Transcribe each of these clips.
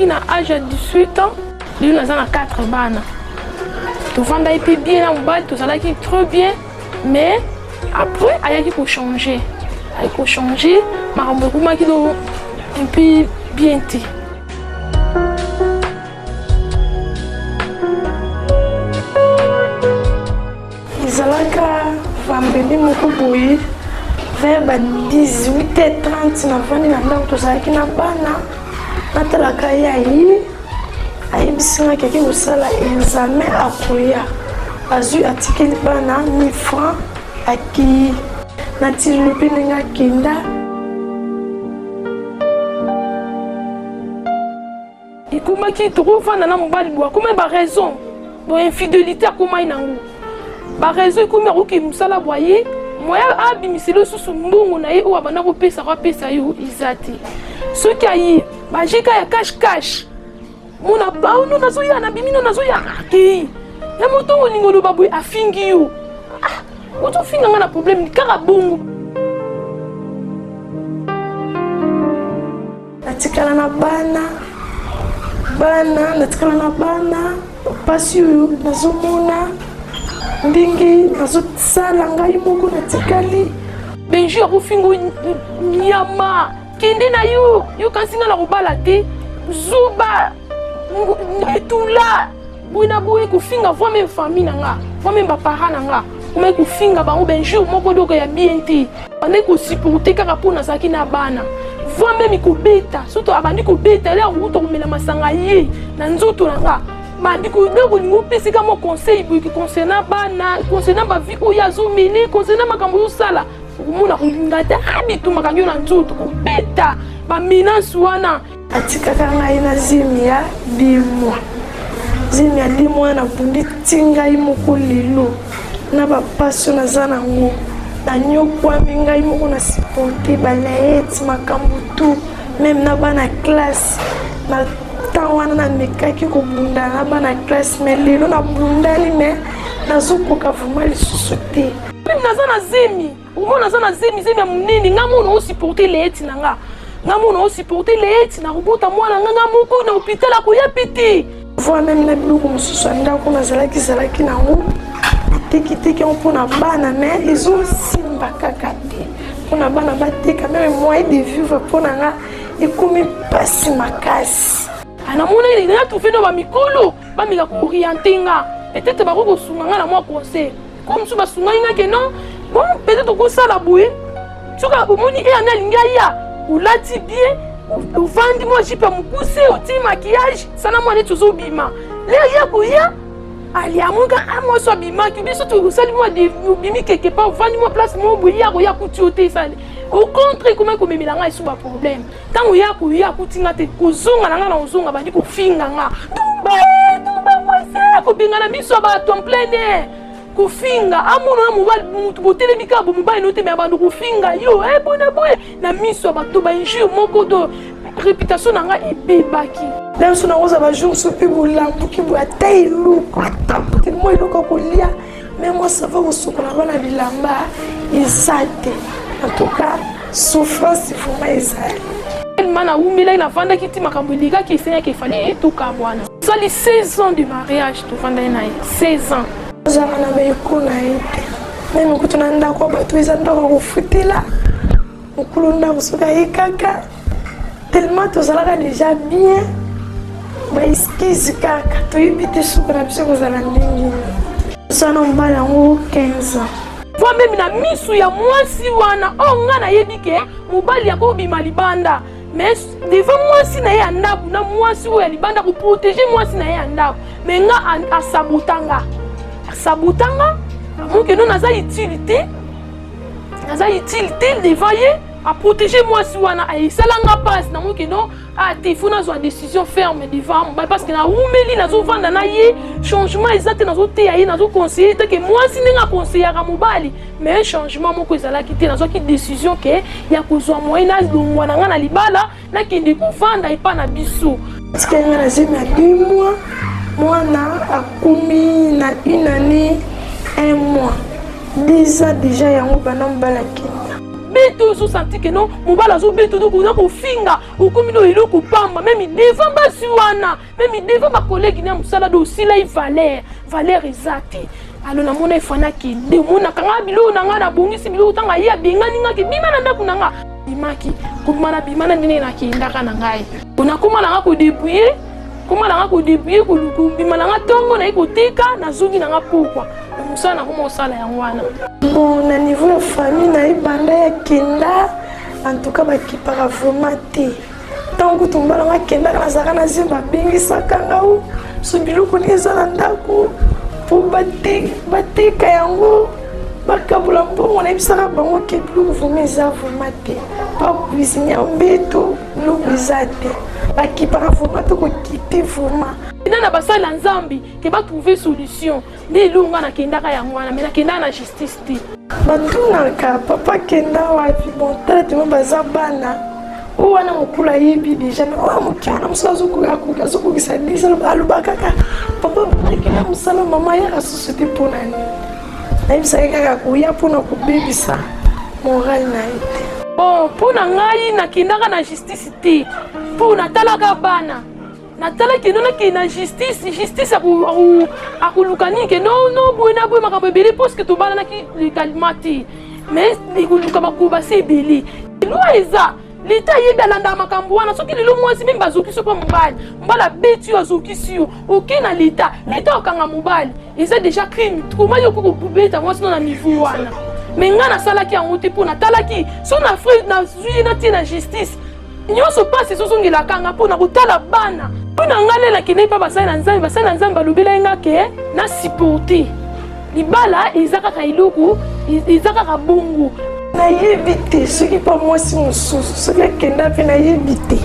na âge de 18 ans, lui nous avons 4 bana. Tout le monde a été bien là, mobile, tout ça là qui est très bien, mais après, il faut changer. Il faut changer, mais il faut un peu bien. Zalaka vambeli moko boye vers 18h30 na vandi na ndako tozalaki na bana natalaka yayi ayebisinga keke kosala examen akoya azwi atikeli bana 1000 francs aki natilelo mpe ndenge akenda ekomaki tokofanda na mobali boye akoma baraison bo infidélité akomai nango baraison ekomi akoki mosala boye moya abimiseli osusu mbongo na ye oyo abanda kopesa yo eza te soki aye bajeka ya cache mona baono nazoya na bimino nazoya akei ya motongo olingo oloba boye afingi yo otofinga nga na problème kaka bongo natikala na bana pasi oyo nazomona ndenge nazosala ngai moko natikali benji akofinga nyama kende na yo kansinga na kobala te zuba etula boye na boye kofinga voi même famille na nga voi même bapara na nga omai kofinga bango benjour moko doko ya bien te bande kosupporte kaka mpo nazalaki na bana voi même kobeta soto abandi kobeta ele akuta komela masanga ye na nzoto na nga bandi kolinga kolinga opesika mo conseil boyeki concernant bana concernant bavie oyo azomene concernant makambo ozosala okomona kolinga te bitumaka yo na nzoto kobeta bamenance wana atikaka ngai na zemi ya 10 mois zemi ya 10 mois nabundi ti ngai moko lelo na bapasio naza nango nanyokwami ngai moko na supporte balayeti makambo tu meme na bana classe na temps wana namekaki kobunda na bana classe mais lelo nabundali mais nazokoka vraimen lisusu te meme naza na zemi omona naza na zemi ya monene nga mona osupporte layeti na nga nga mona osupporte layeti na kobota mwana nga moko na hôpital akoya pete voi meme na biloko mosusu ya ndako nazalaki nango tekiteki mpona bana mais ezosimba kaka te mpona bana bateka meme moyen de vivre mpona nga ekomi pasi makasi anamona ina trouvé no bamikolo bamika kooriente nga peut-être bakokosunga nga na mwa conseil comme mosusu basungai nga ke non bon peut-être okosala boye soka omoni eyani alingi aya olati bien ovandi mwa jipe ya mokuse otie maquillage sana mwa neti ozobima lero ya koya aliamuka amwaso abimaki biso tosali mwa obimi quelque part ovandi mwa place mwa boye ya koya kuti yo te esali au contraire komai komemela nga esu baproblème ntango ya koya kutinga te kozonga na nga na ozonga bandi kofinga nga tumba mwase kobenga na miso ya bato en plein air kofinga amona na mobali mutu botelemi kaka bomobali no te me abando kofinga yo bona boye na miso ya bato bainjure moko do réputation na nga ebebaki danso nakoza bajour so mpe bolambuki boye ata eloko atambuki mwa eloko kolia me mwa sava kosokola bana bilamba eza te en tout cas souffrance vraiment ezali tellement naumilaki navandaki ti makambo elikaki esengaki efali etuka bwana osali 16 ans de mariage tovandaki na ye 16 ans ozala na baeko na ye te meme kutu na ndako ya bato eza ndako ya kofutela mokulu ndako soki ayekaka tellement tozalaka déjà bien baeskise kaka toyebi te suka na biso kozala ndenge osana mobali yango 15 ans voi meme na misu ya mwasi wana oyo nga nayebi ke mobali akobima libanda mais devant mwasi na ye ya ndako na mwasi oyo ya libanda koprotege mwasi na ye ya ndako me nga asabotanga amoke no naza utilité devant ye aprotéger mwasi wana aesalanga pasi namoke no te ifo nazwa décision ferme devant mobali parce que naumeli nazovanda na ye changement eza te nazoteya ye nazoconseille te ke mwasi ndenge akonseyaka mobali mais changement moko ezalaki te nazwaki décision ke ya kozwa moyen nalongwa na nga na libala nakende kovanda epa na biso tikali nga na zemi ya 2 mois mwana akomi na 1 année 1 mois 10 ans déjà yango bana mobali akenda beto so senti que non mobala zo beto do ko finga okomi do ilo ko pamba même devant basi wana même devant ma collègue na musala do sila valeur exacte alo na mona ifana ki de mona kanga bilo na nga na bongisi bilo tanga ya bingani nga ki bima na ndaku na nga bimaki kumana bimana ndine na ki ndaka na ngai kuna kumana nga ko débrouiller kuma na nga ko débrouiller ko luku bima na nga tongo na ikotika na zungi na nga pokwa musala na kuma osala yango wana bon na niveau ya famille na ibanda ya kenda en tout cas bakipaka vraiment te ntango kutumbala nga kendaka nazalaka na zimba bengisaka ngau so biloko ndenge eza na ndako po bateka yango bakabula mbongo nayebisaka bango ke biloko vraimen eza vraimen te bakuisine ya mbeto biloko eza te bakipaka vraimen te kokite vraimen ina na basali ya nzambi ke batrouve solution nde elonga nakendaka yango wana me nakendaka na justice te batunaka papa kenda wapi bon tala temo baza bana oyo wana mokulu ayebi deja me oyo moki wana mosala azokokisa disa aloba kaka papa bakenda mosala mama yaka susu te mpo na nini nayebisaki kaka koya mpona kobebisa moral na ye te bon mpo na ngai nakendaka na justice te mpo natalaka bana natalaki nonaki na justice akoluka nini ke no boye na boye makambo ebele poske tobalanaki legalema te mais ekoluka makoba se ebele elwa eza leta ayebi alanda makambo wana soki lelo mwasi meme bazokisi mpo mobali abeti yo azokisi yo oke na leta okanga mobali eza deja crime koma yo okoki kobeta mwasi no na niveau wana me ngai nasalaki yango te mpo natalaki so nazwi ye natie na justice nyonso mpasi ezozongelaka nga mpo na kotala bana mpo na ngai lela kendei mpa basali na nzambe balobelai nga ke na supporte libala eza kaka eloko eza kaka bongo nayebi te soki mpa mwasi mosusu soki akenda mpe nayebi te.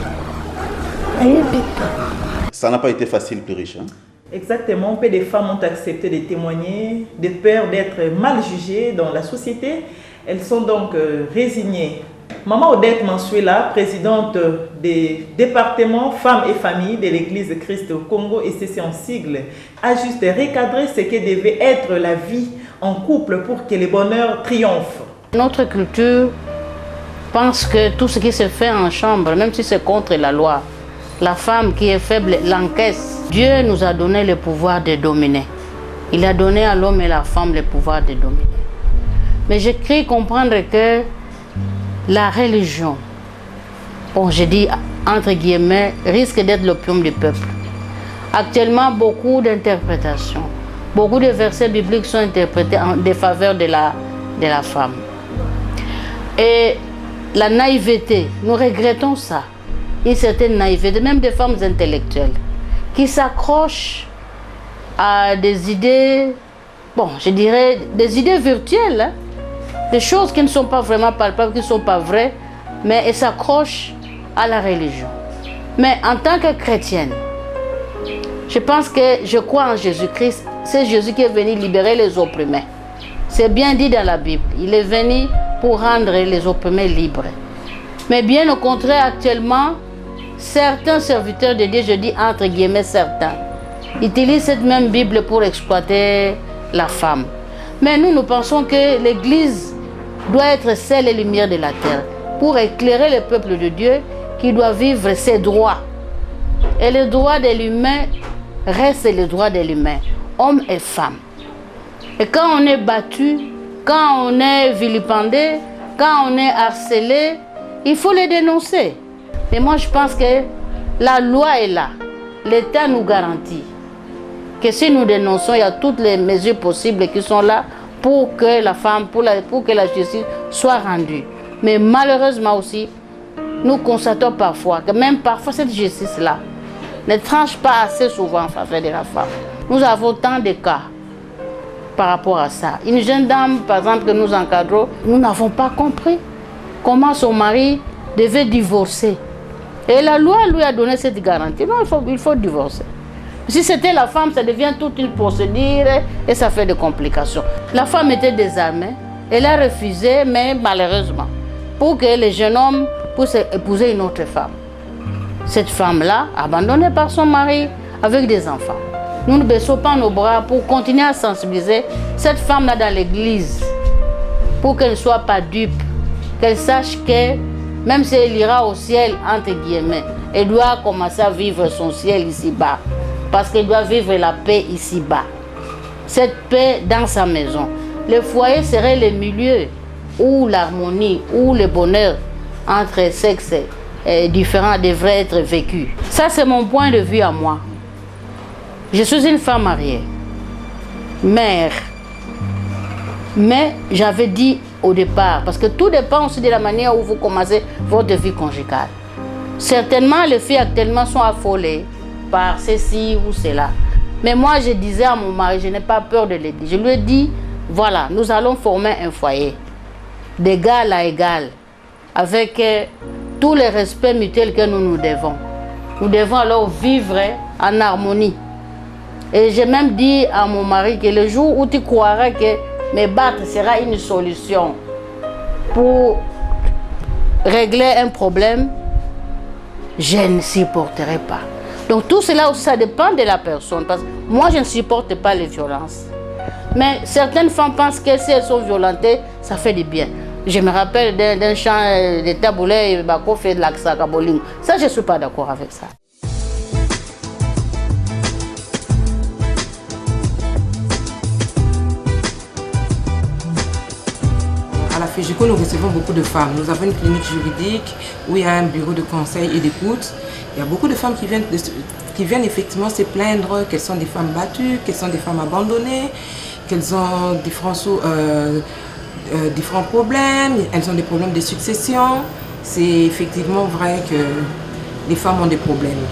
Ça n'a pas été facile plus riche, hein? Exactement, peu de femmes ont accepté de témoigner, de peur d'être mal jugées dans la société. Elles sont donc résignées. Maman Odette Mansuela, présidente des départements femmes et familles de l'Église Christ au Congo, et c'est en sigle, a juste recadré ce que devait être la vie en couple pour que le bonheur triomphe. Notre culture pense que tout ce qui se fait en chambre, même si c'est contre la loi, la femme qui est faible l'encaisse. Dieu nous a donné le pouvoir de dominer. Il a donné à l'homme et à la femme le pouvoir de dominer. Mais j'ai cru comprendre que la religion, bon, je dis entre guillemets, risque d'être l'opium du peuple. Actuellement, beaucoup d'interprétations, beaucoup de versets bibliques sont interprétés en défaveur de la femme. Et la naïveté, nous regrettons ça. Une certaine naïveté, même des femmes intellectuelles, qui s'accrochent à des idées, bon, je dirais, des idées virtuelles, hein, des choses qui ne sont pas vraiment palpables, qui ne sont pas vraies, mais elles s'accrochent à la religion. Mais en tant que chrétienne, je pense que je crois en Jésus-Christ. C'est Jésus qui est venu libérer les opprimés. C'est bien dit dans la Bible. Il est venu pour rendre les opprimés libres. Mais bien au contraire, actuellement, certains serviteurs de Dieu, je dis entre guillemets certains, utilisent cette même Bible pour exploiter la femme. Mais nous pensons que l'Église doit être celle et lumière de la terre pour éclairer le peuple de Dieu qui doit vivre ses droits. Et les droits de l'humain restent les droits de l'humain, homme et femme. Et quand on est battu, quand on est vilipendé, quand on est harcelé, il faut les dénoncer. Et moi je pense que la loi est là. L'État nous garantit que si nous dénonçons, il y a toutes les mesures possibles qui sont là pour que la femme, pour que la justice soit rendue. Mais malheureusement aussi, nous constatons parfois que même parfois cette justice-là ne tranche pas assez souvent en faveur de la femme. Nous avons tant de cas par rapport à ça. Une jeune dame, par exemple, que nous encadrons, nous n'avons pas compris comment son mari devait divorcer. Et la loi lui a donné cette garantie. Non, il faut divorcer. Si c'était la femme, ça devient toute une procédure et ça fait des complications. La femme était désarmée, elle a refusé, mais malheureusement, pour que le jeune homme puisse épouser une autre femme. Cette femme-là, abandonnée par son mari, avec des enfants. Nous ne baissons pas nos bras pour continuer à sensibiliser cette femme-là dans l'église, pour qu'elle ne soit pas dupe, qu'elle sache que même si elle ira au ciel, entre guillemets, elle doit commencer à vivre son ciel ici-bas. Parce qu'elle doit vivre la paix ici-bas. Cette paix dans sa maison. Le foyer serait le milieu où l'harmonie, où le bonheur entre sexes différents devrait être vécu. Ça, c'est mon point de vue à moi. Je suis une femme mariée, mère. Mais j'avais dit au départ, parce que tout dépend aussi de la manière où vous commencez votre vie conjugale. Certainement, les filles actuellement sont affolées par ceci ou cela. Mais moi, je disais à mon mari, je n'ai pas peur de le dire. Je lui ai dit, voilà, nous allons former un foyer d'égal à égal, avec tous les respects mutuels que nous nous devons. Nous devons alors vivre en harmonie. Et j'ai même dit à mon mari que le jour où tu croiras que me battre sera une solution pour régler un problème, je ne supporterai pas. Donc tout cela aussi, ça dépend de la personne. Parce que moi, je ne supporte pas les violences. Mais certaines femmes pensent que si elles sont violentées, ça fait du bien. Je me rappelle d'un chant de Taboulé et Bako fait de l'Aksakaboling. Ça, je ne suis pas d'accord avec ça. À la FEJICO, nous recevons beaucoup de femmes. Nous avons une clinique juridique où il y a un bureau de conseil et d'écoute. Il y a beaucoup de femmes qui viennent effectivement se plaindre qu'elles sont des femmes battues, qu'elles sont des femmes abandonnées, qu'elles ont différents problèmes, elles ont des problèmes de succession. C'est effectivement vrai que les femmes ont des problèmes.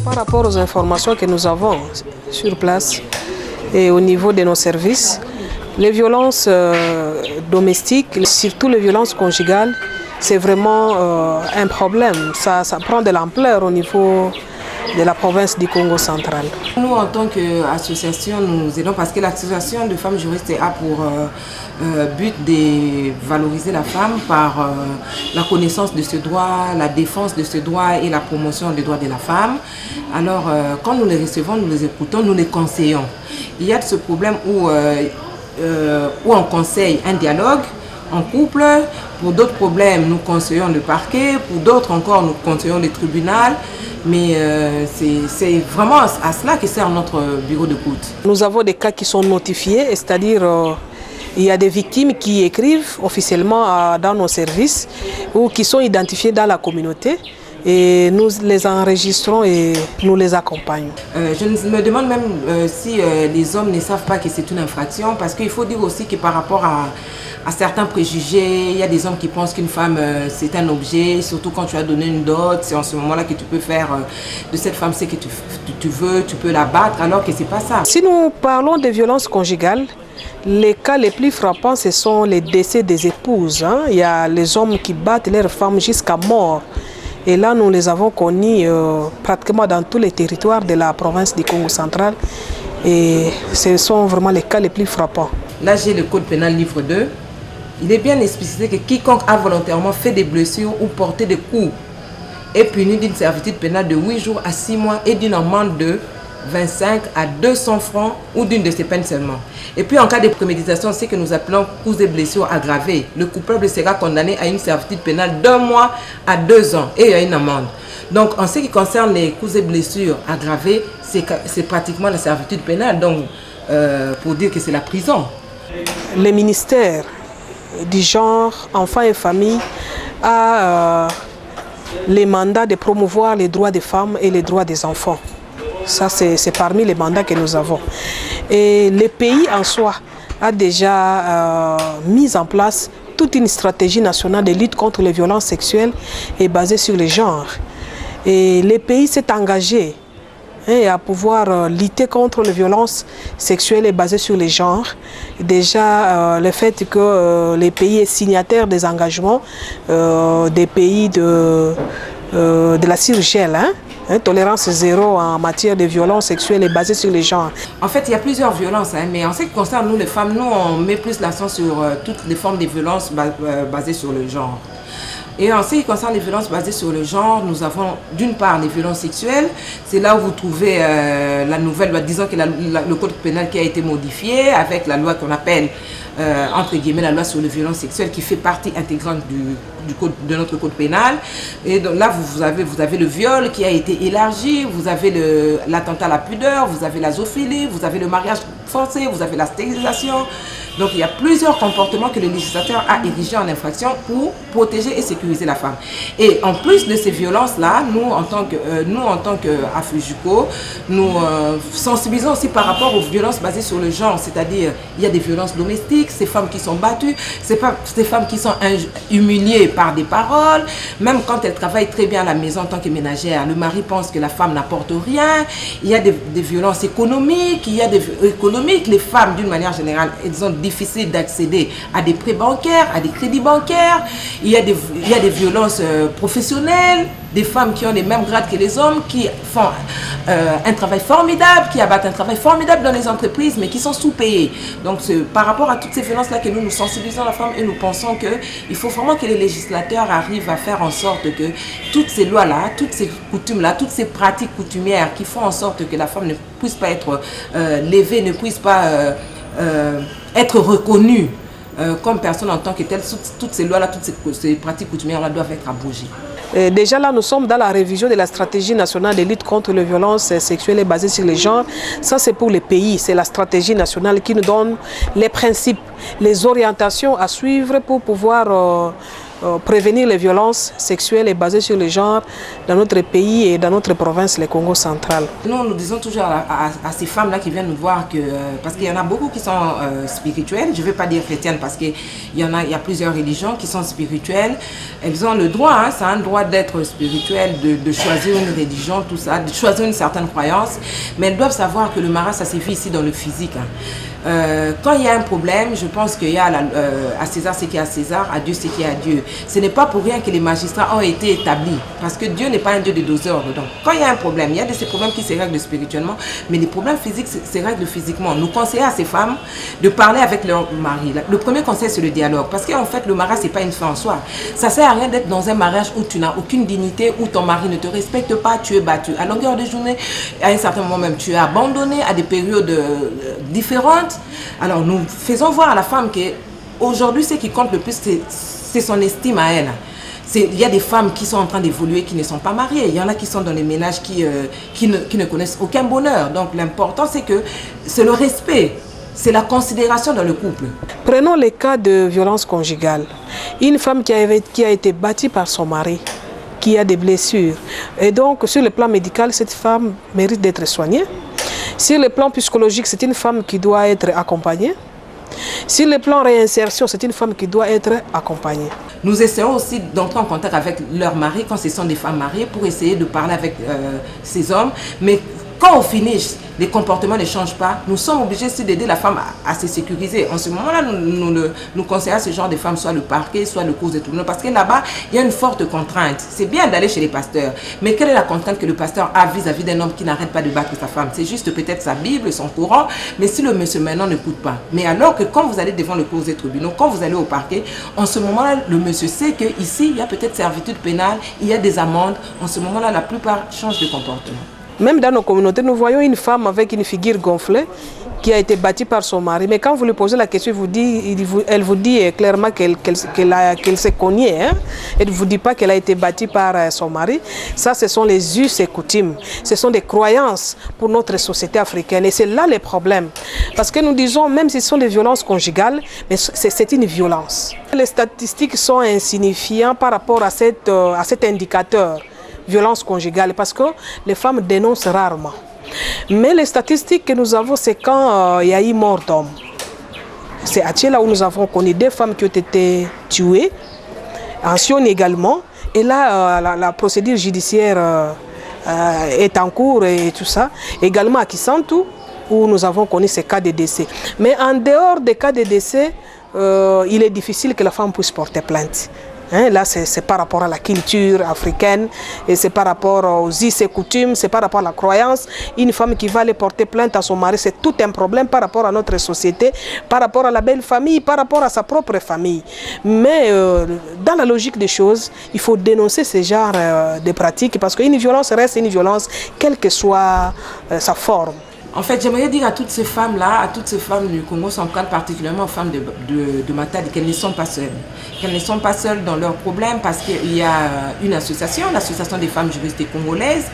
Par rapport aux informations que nous avons sur place et au niveau de nos services, les violences domestiques, surtout les violences conjugales, c'est vraiment un problème. Ça prend de l'ampleur au niveau de la province du Congo central. Nous, en tant qu'association, nous aidons parce que l'association de femmes juristes a pour but de valoriser la femme par la connaissance de ce droit, la défense de ce droit et la promotion des droits de la femme. Alors, quand nous les recevons, nous les écoutons, nous les conseillons. Il y a ce problème où on conseille un dialogue en couple. Pour d'autres problèmes, nous conseillons le parquet. Pour d'autres encore, nous conseillons le tribunal. Mais c'est vraiment à cela que sert notre bureau d'écoute. Nous avons des cas qui sont notifiés, c'est-à-dire il y a des victimes qui écrivent officiellement dans nos services ou qui sont identifiées dans la communauté. Et nous les enregistrons et nous les accompagnons. Je me demande même si les hommes ne savent pas que c'est une infraction, parce qu'il faut dire aussi que par rapport à certains préjugés, il y a des hommes qui pensent qu'une femme c'est un objet, surtout quand tu as donné une dot, c'est en ce moment-là que tu peux faire de cette femme ce que tu veux, tu peux la battre, alors que c'est pas ça. Si nous parlons de violences conjugales, les cas les plus frappants, ce sont les décès des épouses. Il y a les hommes qui battent leurs femmes jusqu'à mort. Et là, nous les avons connus pratiquement dans tous les territoires de la province du Congo central. Et ce sont vraiment les cas les plus frappants. Là, j'ai le code pénal livre 2. Il est bien explicité que quiconque a volontairement fait des blessures ou porté des coups est puni d'une servitude pénale de 8 jours à 6 mois et d'une amende de 25 à 200 francs ou d'une de ces peines seulement. Et puis en cas de préméditation, c'est que nous appelons coups et blessures aggravées. Le coupable sera condamné à une servitude pénale d'1 mois à 2 ans et à une amende. Donc en ce qui concerne les coups et blessures aggravées, c'est pratiquement la servitude pénale, donc pour dire que c'est la prison. Le ministère du genre, enfants et famille a les mandats de promouvoir les droits des femmes et les droits des enfants. Ça, c'est parmi les mandats que nous avons. Et le pays en soi a déjà mis en place toute une stratégie nationale de lutte contre les violences sexuelles et basée sur le genre. Et le pays s'est engagé à pouvoir lutter contre les violences sexuelles et basées sur les genres. Déjà, le fait que les pays est signataire des engagements des pays de la CIRGEL, tolérance zéro en matière de violences sexuelles et basées sur les genres. En fait, il y a plusieurs violences, mais en ce qui concerne nous les femmes, nous on met plus l'accent sur toutes les formes de violences basées sur le genre. Et en ce qui concerne les violences basées sur le genre, nous avons d'une part les violences sexuelles. C'est là où vous trouvez la nouvelle loi, disons que le code pénal qui a été modifié avec la loi qu'on appelle, entre guillemets, la loi sur les violences sexuelles qui fait partie intégrante de notre code pénal. Et donc là, vous avez le viol qui a été élargi, vous avez l'attentat à la pudeur, vous avez la zoophilie, vous avez le mariage forcé, vous avez la stérilisation. Donc il y a plusieurs comportements que le législateur a érigés en infraction pour protéger et sécuriser la femme. Et en plus de ces violences-là, nous en tant qu'AFUJUCO, nous sensibilisons aussi par rapport aux violences basées sur le genre, c'est-à-dire il y a des violences domestiques, ces femmes qui sont battues, ces femmes qui sont humiliées par des paroles, même quand elles travaillent très bien à la maison en tant que ménagère, le mari pense que la femme n'apporte rien. Il y a des violences économiques, les femmes d'une manière générale, elles ont difficile d'accéder à des prêts bancaires, à des crédits bancaires. Il y a des violences professionnelles, des femmes qui ont les mêmes grades que les hommes, qui font un travail formidable, qui abattent un travail formidable dans les entreprises, mais qui sont sous-payées. Donc par rapport à toutes ces violences-là que nous sensibilisons la femme et nous pensons qu'il faut vraiment que les législateurs arrivent à faire en sorte que toutes ces lois-là, toutes ces coutumes-là, toutes ces pratiques coutumières qui font en sorte que la femme ne puisse pas être levée, ne puisse pas être reconnue comme personne en tant que telle, toutes ces lois-là, toutes ces pratiques coutumières-là doivent être abrogées. Déjà là, nous sommes dans la révision de la stratégie nationale de lutte contre les violences sexuelles et basées sur les genres. Ça, c'est pour les pays. C'est la stratégie nationale qui nous donne les principes, les orientations à suivre pour pouvoir prévenir les violences sexuelles et basées sur le genre dans notre pays et dans notre province, le Congo central. Nous disons toujours à ces femmes-là qui viennent nous voir que, parce qu'il y en a beaucoup qui sont spirituelles, je ne vais pas dire chrétiennes parce qu'il y a plusieurs religions qui sont spirituelles. Elles ont le droit, c'est un droit d'être spirituel, de choisir une religion, tout ça, de choisir une certaine croyance, mais elles doivent savoir que le mariage, ça se vit ici dans le physique. Quand il y a un problème, je pense qu'il y a à César ce qui est à César, à Dieu ce qui est à Dieu. Ce n'est pas pour rien que les magistrats ont été établis, parce que Dieu n'est pas un Dieu de doseurs dedans. Quand il y a un problème, il y a de ces problèmes qui se règlent spirituellement, mais les problèmes physiques se règlent physiquement. Nous conseillons à ces femmes de parler avec leur mari. Le premier conseil, c'est le dialogue, parce qu'en fait, le mariage, ce n'est pas une fin en soi. Ça ne sert à rien d'être dans un mariage où tu n'as aucune dignité, où ton mari ne te respecte pas, tu es battu. À longueur de journée, à un certain moment même, tu es abandonné à des périodes différentes. Alors nous faisons voir à la femme qu'aujourd'hui ce qui compte le plus c'est son estime à elle. Il y a des femmes qui sont en train d'évoluer qui ne sont pas mariées, il y en a qui sont dans les ménages qui ne connaissent aucun bonheur. Donc l'important c'est le respect, c'est la considération dans le couple. Prenons le cas de violence conjugale. Une femme qui a été battue par son mari, qui a des blessures. Et donc sur le plan médical, cette femme mérite d'être soignée. Sur le plan psychologique, c'est une femme qui doit être accompagnée. Sur le plan réinsertion, c'est une femme qui doit être accompagnée. Nous essayons aussi d'entrer en contact avec leurs maris quand ce sont des femmes mariées pour essayer de parler avec ces hommes. Mais quand on finit, les comportements ne changent pas. Nous sommes obligés d'aider la femme à se sécuriser. En ce moment-là, nous conseillons à ce genre de femmes, soit le parquet, soit le cours de tribunal, parce que là-bas, il y a une forte contrainte. C'est bien d'aller chez les pasteurs, mais quelle est la contrainte que le pasteur a vis-à-vis d'un homme qui n'arrête pas de battre sa femme? C'est juste peut-être sa Bible, son Coran, mais si le monsieur maintenant n'écoute pas. Mais alors que quand vous allez devant le cours des tribunaux, quand vous allez au parquet, en ce moment-là, le monsieur sait qu'ici, il y a peut-être servitude pénale, il y a des amendes. En ce moment-là, la plupart changent de comportement. Même dans nos communautés, nous voyons une femme avec une figure gonflée qui a été battue par son mari. Mais quand vous lui posez la question, elle vous dit clairement qu'elle s'est cognée. Hein? Elle ne vous dit pas qu'elle a été battue par son mari. Ça, ce sont les us et coutumes. Ce sont des croyances pour notre société africaine. Et c'est là le problème. Parce que nous disons, même si ce sont des violences conjugales, mais c'est une violence. Les statistiques sont insignifiantes par rapport à cet indicateur. Violence conjugale, parce que les femmes dénoncent rarement. Mais les statistiques que nous avons, c'est quand il y a eu mort d'homme. C'est à Tchéla où nous avons connu des femmes qui ont été tuées, en Sion également. Et là, la procédure judiciaire est en cours et tout ça. Également à Kisantu, où nous avons connu ces cas de décès. Mais en dehors des cas de décès, il est difficile que la femme puisse porter plainte. Hein, là, c'est par rapport à la culture africaine, et c'est par rapport aux us et coutumes, c'est par rapport à la croyance. Une femme qui va aller porter plainte à son mari, c'est tout un problème par rapport à notre société, par rapport à la belle famille, par rapport à sa propre famille. Mais dans la logique des choses, il faut dénoncer ce genre de pratiques, parce qu'une violence reste une violence, quelle que soit sa forme. En fait, j'aimerais dire à toutes ces femmes-là, à toutes ces femmes du Congo central, particulièrement aux femmes de Matadi, qu'elles ne sont pas seules. Qu'elles ne sont pas seules dans leurs problèmes, parce qu'il y a une association, l'association des femmes juristes congolaises,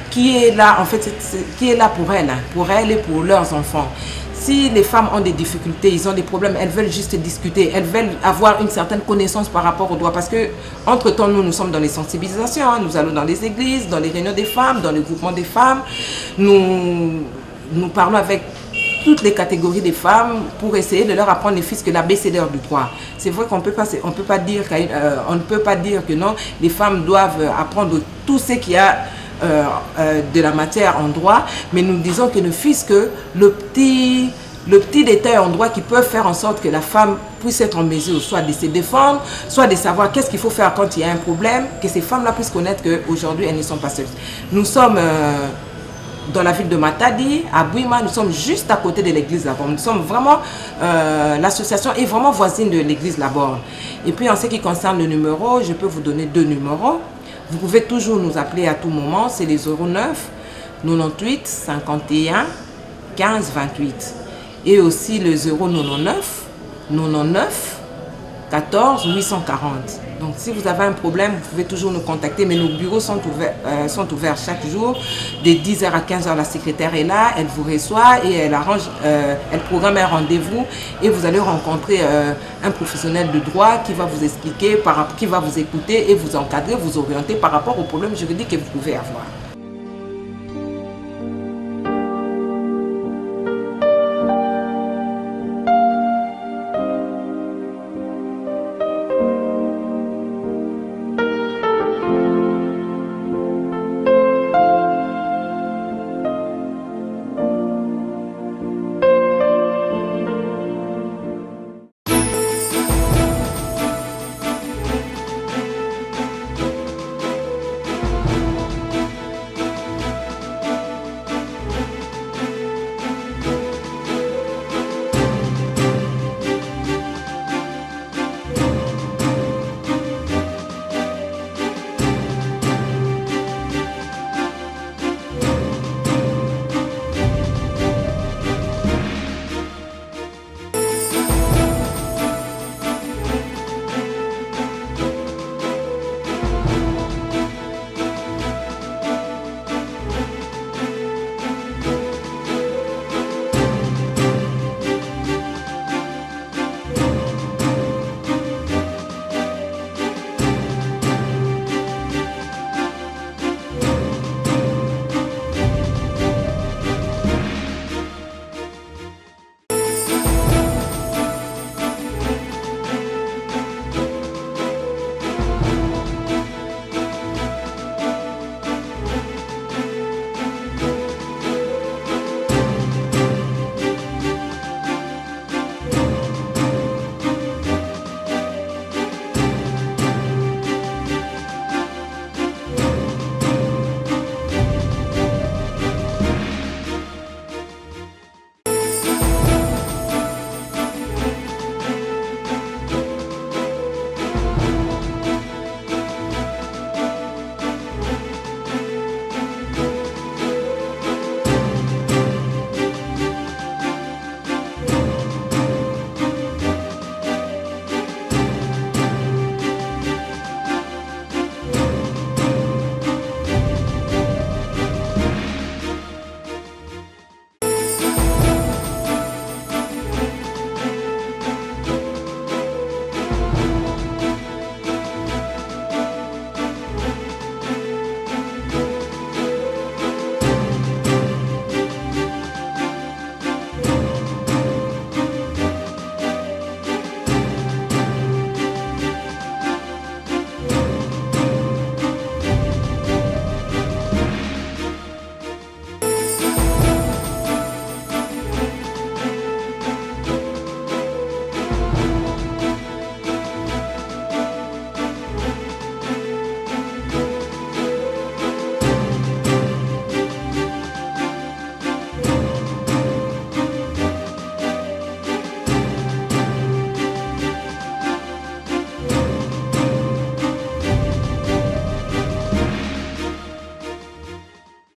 qui est là, en fait, qui est là pour elles et pour leurs enfants. Si les femmes ont des difficultés, ils ont des problèmes, elles veulent juste discuter, elles veulent avoir une certaine connaissance par rapport aux droits. Parce que, entre-temps, nous sommes dans les sensibilisations, hein, nous allons dans les églises, dans les réunions des femmes, dans les groupements des femmes. Nous parlons avec toutes les catégories des femmes pour essayer de leur apprendre les fiscs, l'abécédaire du droit. C'est vrai qu'on ne peut pas dire que non, les femmes doivent apprendre tout ce qu'il y a de la matière en droit, mais nous disons que ne fût-ce que le petit détail en droit qui peut faire en sorte que la femme puisse être en mesure soit de se défendre, soit de savoir qu'est-ce qu'il faut faire quand il y a un problème, que ces femmes-là puissent connaître qu'aujourd'hui elles ne sont pas seules. Nous sommes dans la ville de Matadi, à Bouima, nous sommes juste à côté de l'église Laborne. Nous sommes vraiment, l'association est vraiment voisine de l'église Laborne. Et puis en ce qui concerne le numéro, je peux vous donner 2 numéros. Vous pouvez toujours nous appeler à tout moment, c'est les 09 98 51 15 28. Et aussi le 099 99 14 840. Donc si vous avez un problème, vous pouvez toujours nous contacter, mais nos bureaux sont ouverts chaque jour. De 10h à 15h, la secrétaire est là, elle vous reçoit et elle programme un rendez-vous et vous allez rencontrer un professionnel de droit qui va vous expliquer, qui va vous écouter et vous encadrer, vous orienter par rapport aux problèmes juridiques que vous pouvez avoir.